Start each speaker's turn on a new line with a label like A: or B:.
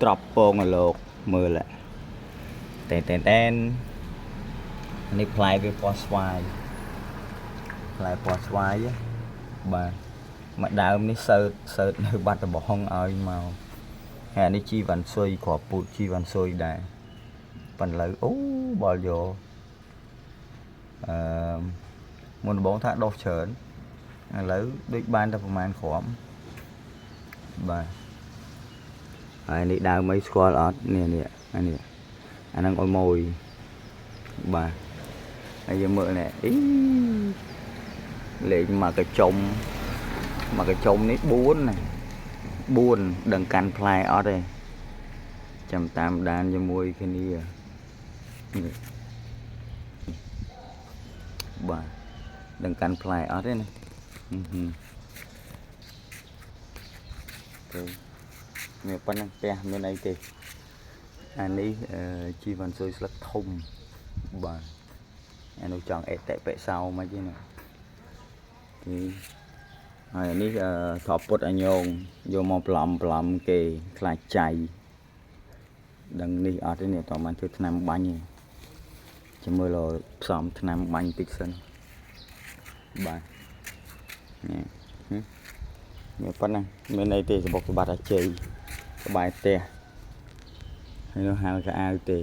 A: drop ពងលោកមើលតែនេះផ្លែវាពណ៌ស្វាយផ្លែពណ៌ស្វាយបាទមកដើមនេះសើតនៅបាត់ដំបងឲ្យមកហើយនេះជីវ៉ាន់ស៊ុយគ្រាប់ពូតជីវ៉ាន់ស៊ុយដែរប៉ុន្តែអូបលយោមុនដំបងថាដុសច្រើនឥឡូវដូចបានតែប្រហែលគ្រាប់បាទហើយនេះដើមអីស្គាល់អត់នេះអាហ្នឹងអុយម៉ួយបាទហើយយើងមើលនេះអីលេខមកកញ្ចុំនេះ4ដឹងកាន់ផ្លែអត់ទេចាំតាមដានជាមួយគ្នាបាទដឹងកាន់ផ្លែអត់ទេណាទៅមានប៉ុណ្ណឹងផ្ទះមានអីទេអានេះជីវ៉ាន់ស៊ុយស្លឹកធំបាទអានោះចង់អេតិបិសោមកទេណាហើយអានេះថប់ពុតអញងយកមកប្លំគេខ្លាចចៃដឹងនេះអត់ទេនេះតើបានធ្វើថ្នាំបាញ់ទេចាំមើលផ្សំថ្នាំបាញ់តិចសិនបាទនេះមានប៉ុណ្ណឹងមានអីទេសបុកសបាត់អាជ័យក្បែរផ្ទះហើយនោះហៅកៅអៅទេ